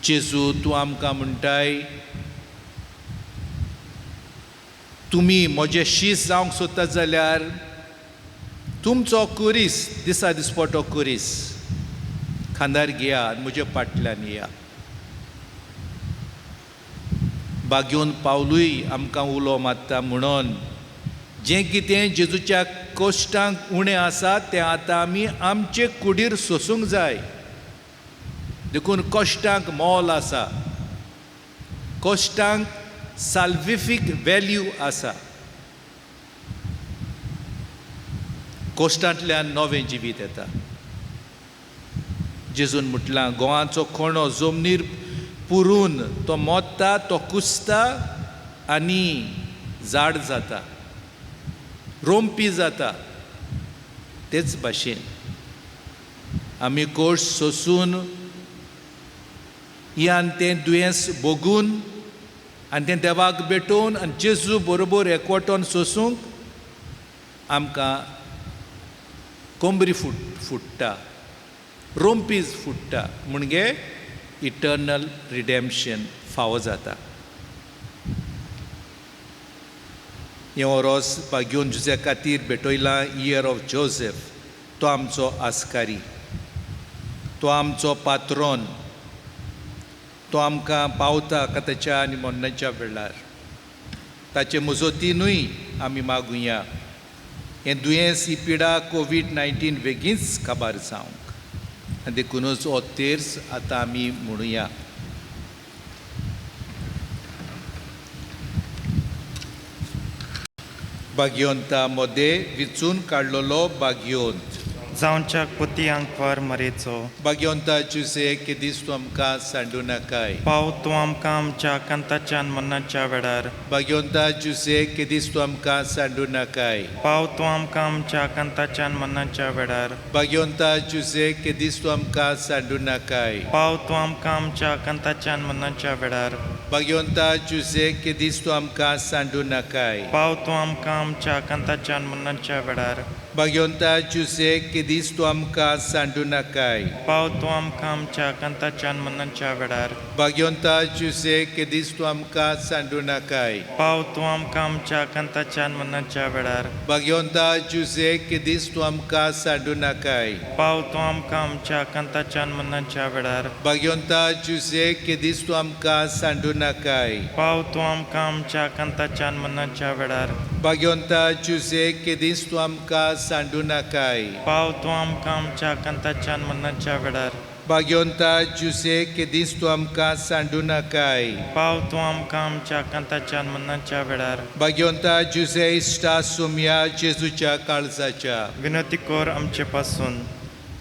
जेजू तूं आमकां म्हणटाय, तुमी म्हजे शीस जावंक सोदता जाल्यार तुमचो कुरीस दिसा दिसपटो कुरीस खांदार घेया आनी म्हजे फाटल्यान या. बागेवन पावलूय आमकां उलो मारता म्हणून जें कितें जेजूच्या कश्टांक उणें आसा तें आतां आमी आमचे कुडीर सोसूंक जाय. देखून कश्टांक मोल आसा, कश्टांक साल्विफीक व्हॅल्यू आसा. कश्टांतल्यान नवें जिवीत येता. जेजून म्हटलां, गोवाचो कोणो जमनीर पुरून तो मोडटा, तो कुसता आनी झाड जाता, रोंपी जाता. तेच भाशेन आमी कोश्ट सोसून ह्यान तें दुयेंस भोगून आनी तें देवाक भेटोवन आनी जेजू बरोबर एकवटोन सोसूंक आमकां कोंबरी फुट्टा, रोंपीज फुट्टा, म्हणजे इटर्नल रिडेम्पशन फावो जाता. हें ओरोस बागेवन जुजे खातीर भेटयलां इयर ऑफ जोसेफ. तो आमचो आस्कारी, तो आमचो पात्रोन, तो आमकां पावता काताच्या आनी मोन्नाच्या वेळार. ताचे मजतीनूय आमी मागुया हें दुयेंस, ही पिडा COVID-19 बेगीनच काबार जावंक. आनी देखूनच हो तेर्स आतां आमी म्हणुया. बागयोंता मोदे विचून काडलेलो बागयोंत. जावच्या कोतयांक वर मरेचो भाग्यवंता जुसे केदीस तूं आमकां सांडू नाकाय पाव तूं आमकां आमच्या कांताच्यान मन्नाच्या वेळार भाग्यवंता जुसे केदीस तूं आमकां सांडू नाकाय पाव तूं आमकां आमच्या कांताच्यान मन्नाच्या वेळार भाग्यवंता जुसे केदीस तूं आमकां सांडू नाकाय पाव तूं आमकां आमच्या कांताच्यान मन्नाच्या वेळार भाग्यवंता जुसे केदीस तूं आमकां सांडू नाकाय पाव तूं आमकां आमच्या कांताच्यान मन्नाच्या वेळार भाग्यवंता जुसे केदीस तूं आमकां सांडू नाकाय पाव तूं आमकां आमच्या कांताच्यान मन्नाच्या वेळार भाग्यवंता जुसे केदीस तूं आमकां सांडू नाकाय पाव तूं आमकां आमच्या कांताच्यान मन्नाच्या वेळार भाग्यवंता जुसे केदीस तूं आमकां सांडू नाकाय पाव तूं आमकां आमच्या कांताच्यान मन्नाच्या वेळार भाग्यवंता जुसे केदीस तूं आमकां सांडू नाकाय पाव तूं आमकां आमच्या कांताच्यान मन्नाच्या वेळार भाग्यवंता जुसे केदीस तूं आमकां सांडू नाकाय पाव तूं आमकां आमच्या कांताच्यान मन्नाच्या वेळार भाग्यवंता जुसे केदीस तूं आमकां सांडू नाकाय पाव तूं आमकां आमच्या कांताच्यान मन्नाच्या वेळार भाग्यवंता जुसे इश्टा सुम्या जेजूच्या काळजाच्या विनंती कर आमचे पासून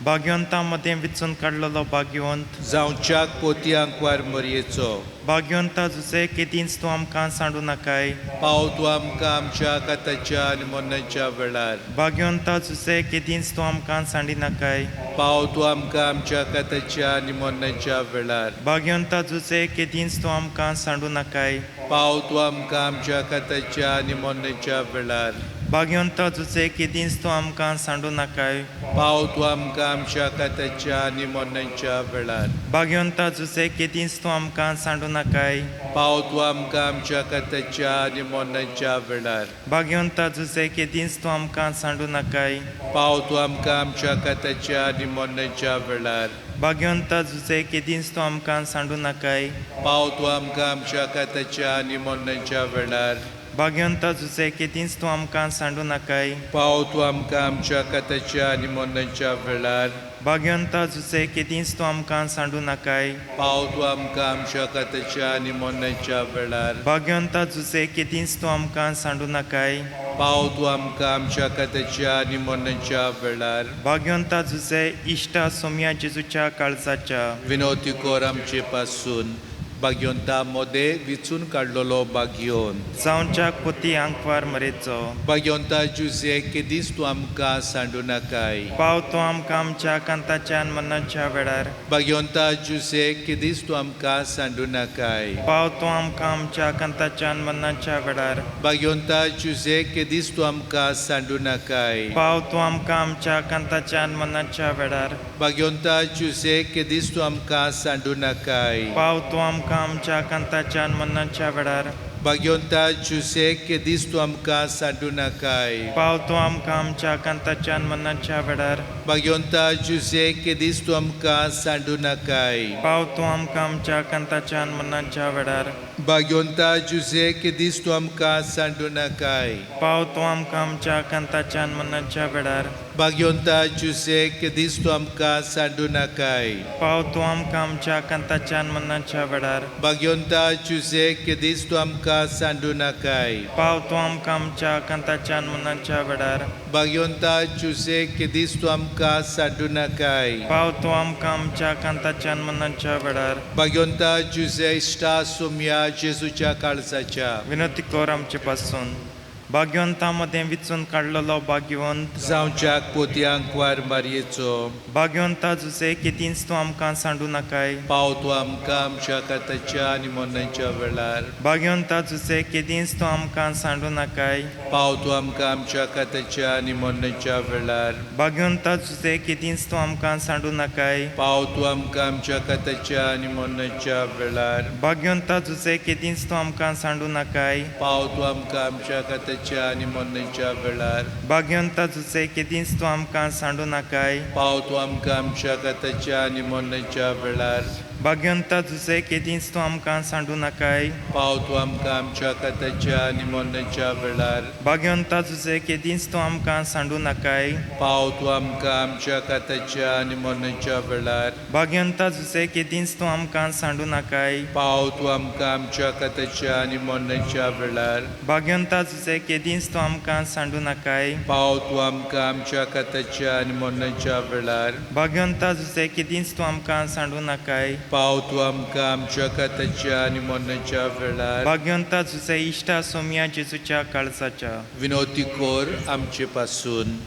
भाग्यवंता मदें विचून काडलेलो भाग्यवंत जावच्या कोतयांक वार मरयेचो भाग्यवंता जुसे केदींच तूं आमकां सांडू नाकाय पाव तूं आमकां आमच्या काताच्या आनी मरणाच्या वेळार भाग्यवंता जुसे केदींच तूं आमकां सांडी नाकाय पाव तूं आमकां आमच्या काताच्या आनी मरणाच्या वेळार भाग्यवंता जुसे केदींच तूं आमकां सांडू नाकाय पाव तूं आमकां आमच्या काताच्या आनी मरणाच्या वेळार भाग्यवंता जुसे केदींच तूं आमकां सांडू नाकाय पाव तूं आमकां आमच्या काताच्या आनी मरणाच्या वेळार भाग्यवंता जुसे केदींच तूं आमकां सांडू नाकाय पाव तूं आमकां आमच्या काताच्या आनी मरणाच्या वेळार भाग्यवंता जुसे केदींच तूं आमकां सांडू नाकाय पाव तूं आमकां आमच्या काताच्या आनी मरणाच्या वेळार भाग्यवंता जुसे केदींच तूं आमकां सांडू नाकाय पाव तूं आमकां आमच्या काताच्या आनी मरणाच्या वेळार भाग्यवंता जुसे केदींच तूं आमकां सांडू नाकाय पाव तूं आमकां आमच्या काताच्या आनी मरणाच्या वेळार भाग्यवंता जुसे केदींच तूं आमकां सांडू नाकाय पाव तूं आमकां आमच्या काताच्या आनी मरणाच्या वेळार भाग्यवंता जुसे केदींच तूं आमकां सांडू नाकाय पाव तूं आमकां आमच्या काताच्या आनी मरणाच्या वेळार भाग्यवंता जुसे इश्टा सोम्या जेजूच्या काळजाच्या विनोती कोर आमचे पासून भाग्यवंता मोदे विचून काडलेलो भाग्यवंत जावच्या कोतयांक वार मरेचो भाग्यवंता जुसे केदीस तूं आमकां सांडू नाकाय पाव तूं आमकां आमच्या कांताच्यान मन्नाच्या वेळार भाग्यवंता जुसे केदीस तूं आमकां सांडू नाकाय पाव तूं आमकां आमच्या कांताच्यान मन्नाच्या वेळार भाग्यवंता जुसे केदीस तूं आमकां सांडू नाकाय पाव तूं आमकां आमच्या कांताच्यान मन्नाच्या वेळार भाग्यवंता जुसे केदीस तूं आमकां सांडू नाकाय पाव तूं आमकां आमच्या कांताच्यान मन्नाच्या वेळार भाग्यवंता जुसे केदीस तूं आमकां सांडू नाकाय पाव तूं आमकां आमच्या कांताच्यान मन्नाच्या वेळार भाग्यवंता जुसे केदीस तूं आमकां सांडू नाकाय पाव तूं आमकां आमच्या कांताच्यान मन्नाच्या वेळार भाग्यवंता जुसे केदीस तूं आमकां सांडू नाकाय पाव तूं आमकां आमच्या कांताच्यान मन्नाच्या वेळार भाग्यवंता जुसे केदीस तूं आमकां सांडू नाकाय पाव तूं आमकां आमच्या कांताच्यान मन्नाच्या वेळार भाग्यवंता जुसे केदीस तूं आमकां सांडू नाकाय पाव तूं आमकां आमच्या कांताच्यान मन्नाच्या वेळार भाग्यवंता जुसे केदीस तूं आमकां सांडू नाकाय पाव तूं आमकां आमच्या कांताच्यान मन्नाच्या वेळार भाग्यवंता जुसे इश्टा सोम्या जेजूच्या काळजाच्या विनंती कर आमचे पासून भाग्यवंता मदें विचून काडलेलो भाग्यवंत जावच्या कोतयांक वार मारयेचो भाग्यवंता जुसे केदींच तूं आमकां सांडू नाकाय पाव तूं आमकां आमच्या काताच्या आनी मरणाच्या वेळार भाग्यवंता जुसे केदींच तूं आमकां सांडू नाकाय पाव तूं आमकां आमच्या काताच्या आनी मरणाच्या वेळार भाग्यवंता जुसे केदींच तूं आमकां सांडू नाकाय पाव तूं आमकां आमच्या काताच्या आनी मरणाच्या वेळार भाग्यवंता जुसे केदींच तूं आमकां सांडू नाकाय पाव तूं आमकां आमच्या काताच्या आनी मरणाच्या वेळार भाग्यवंता जुसे केदींच तूं आमकां सांडू नाकाय पाव तूं आमकां आमच्या काताच्या आनी मरणाच्या वेळार भाग्यवंता जुसे केदींच तूं आमकां सांडू नाकाय पाव तूं आमकां आमच्या काताच्या आनी मरणाच्या वेळार भाग्यवंता जुसे केदींच तूं आमकां सांडू नाकाय पाव तूं आमकां आमच्या काताच्या आनी मरणाच्या वेळार भाग्यवंता जुसे केदींच तूं आमकां सांडू नाकाय पाव तूं आमकां आमच्या काताच्या आनी मरणाच्या वेळार भाग्यवंता जुसे केदींच तूं आमकां सांडू नाकाय पाव तूं आमकां आमच्या काताच्या आनी मरणाच्या वेळार भाग्यवंता जुसे केदींच तूं आमकां सांडू नाकाय पाव तूं आमकां आमच्या काताच्या आनी मरणाच्या वेळार भाग्यवंता जुसे इश्टा सोम्या जेजूच्या काळजाच्या विनोती कोर आमचे पासून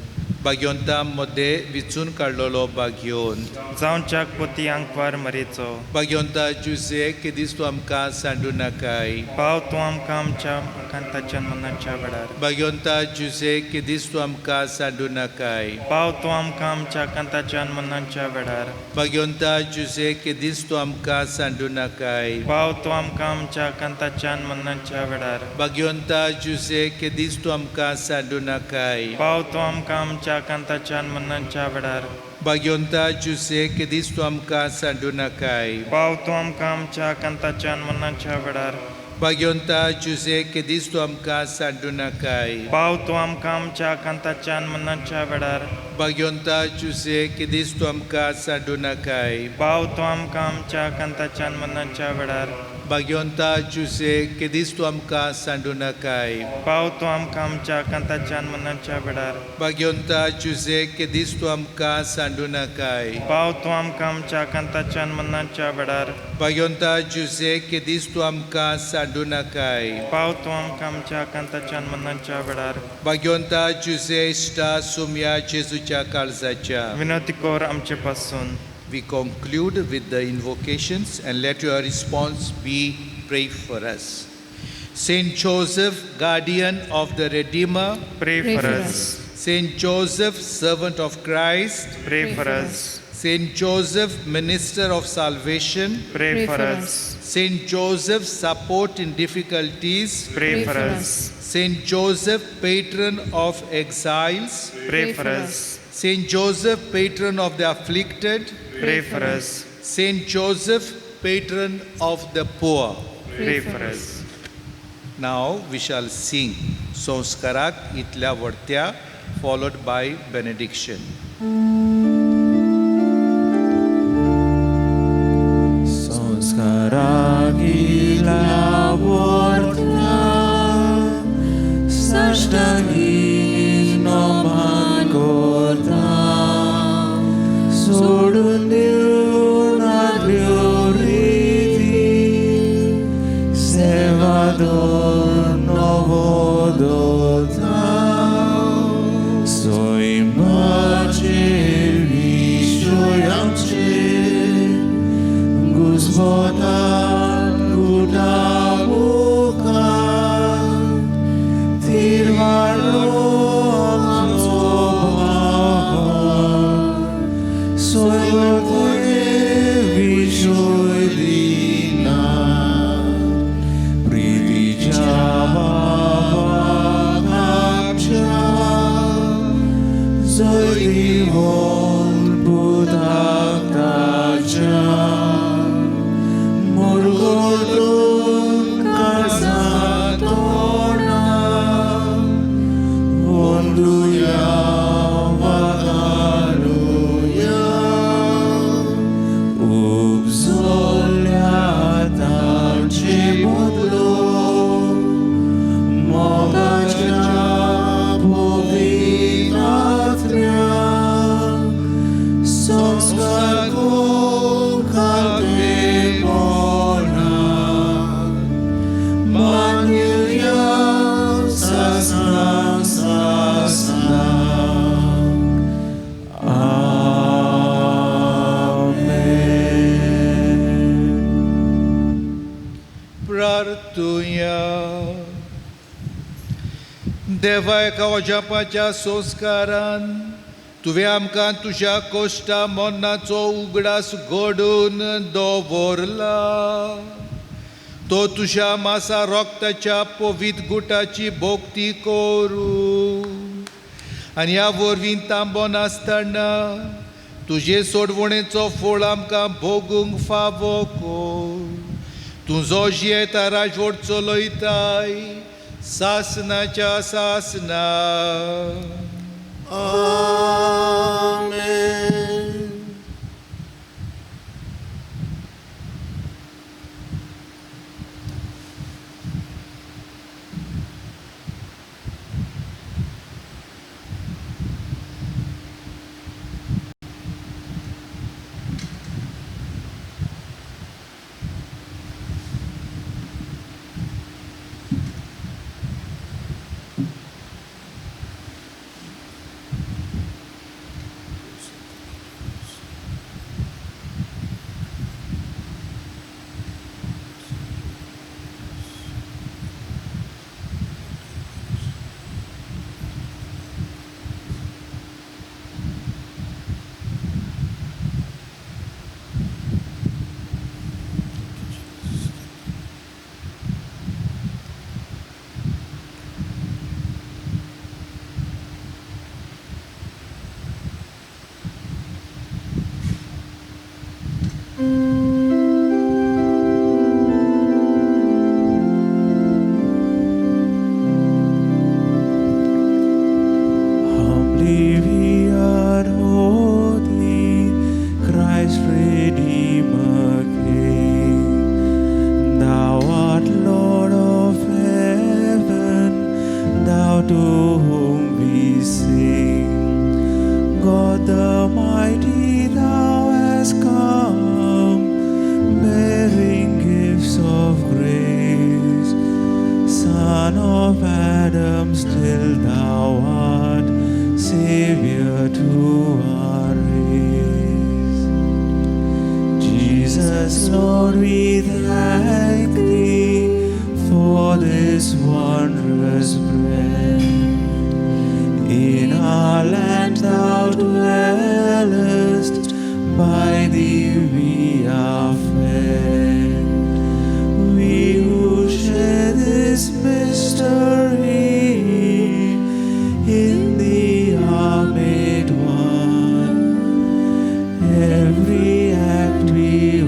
भाग्यवंता मध्ये विचून काडलेलो भाग्यवंत जावच्याक पोती आंकवार मरेचो भाग्यवंता जुसे केदीस तूं आमकां सांडू नाकाय पाव तूं आमकां आमच्या कांताच्या मनाच्या वेळार भाग्यवंता जुसे केदीस तूं आमकां सांडू नाकाय पाव तूं आमकां आमच्या कांताच्या मनाच्या वेळार भाग्यवंता जुसे केदीस तूं आमकां सांडू नाकाय पाव तूं आमकां आमच्या कांताच्या मनाच्या वेळार भाग्यवंता जुसे केदीस तूं आमकां सांडू नाकाय पाव तूं आमकां आमच्या कांताच्या मनाच्या वेळार भाग्यवंता जुसे केदीस तूं आमकां सांडू नाकाय पाव तूं आमकां आमच्या कांताच्या मनाच्या वेळार भाग्यवंता जुसे केदीस तूं आमकां सांडू नाकाय पाव तूं आमकां आमच्या कांताच्या मनाच्या वेळार भाग्यवंता जुसे केदीस तूं आमकां सांडू नाकाय पाव तूं आमकां आमच्या कांताच्या मनाच्या वेळार भाग्यवंता जुसे केदीस तूं आमकां सांडू नाकाय पाव तूं आमकां आमच्या कांताच्या मनाच्या वेळार भाग्यवंता जुसे केदीस तूं आमकां सांडू नाकाय पाव तूं आमकां आमच्या कांताच्या मनाच्या वेळार भाग्यवंता जुसे केदीस तूं आमकां सांडू नाकाय पाव तूं आमकां आमच्या कांताच्या मनाच्या वेळार भाग्यवंता जुसे इश्टा सोम्या जेजूच्या काळजाच्या विनोती कोर आमचे पासून We conclude with the invocations and let your response be pray for us. Saint Joseph, guardian of the Redeemer, Pray for us. Saint Joseph, servant of Christ, Pray for us. Saint Joseph, minister of salvation, Pray for us. Saint Joseph, support in difficulties, Pray for us. Saint Joseph, patron of exiles, Pray for us. Saint Joseph, patron of the afflicted, Pray for us. Saint Joseph, patron of the poor. Pray for us. Now we shall sing Sonskarak Itla Vartya, followed by benediction. Sonskarakila vortna, sashtagis noman kota, sodun diun adlioriti, sevador novodota, soim pace vishoyamce, Gospoda Gudabuka Tirvalom Zobaha Soyotore Vishoydina Pridijava Vakapcha Zoydivon Budaktacha Murgodun kazatona Onduya vagaluya Ubzolyata chimodlo Mogacha povitatria Sonskako kalbona Manuya sasna sasna Amen. प्रार्थूया देवा एका वजापाच्या संस्कारान तुवें आमकां तुज्या कोश्टा मरणाचो उगडास घडोवन दवरला तो तुज्या मासा रोगताच्या पवित गुटाची भोक्ती करूं आनी ह्या वरवीं तांबोन आसतना तुजे सोडवणेचो फळ आमकां भोगूंक फावो कर तुजो जियेता राजवट चलयताय सासनाच्या सासना Amen. to whom we sing. God the mighty, thou hast come, bearing gifts of grace. Son of Adam, still thou art, Savior to our race. Jesus, Lord, we thank thee for this wondrous bread. In our land thou dwellest, by thee we are fed. We who share this mystery, in thee are made one. Every act we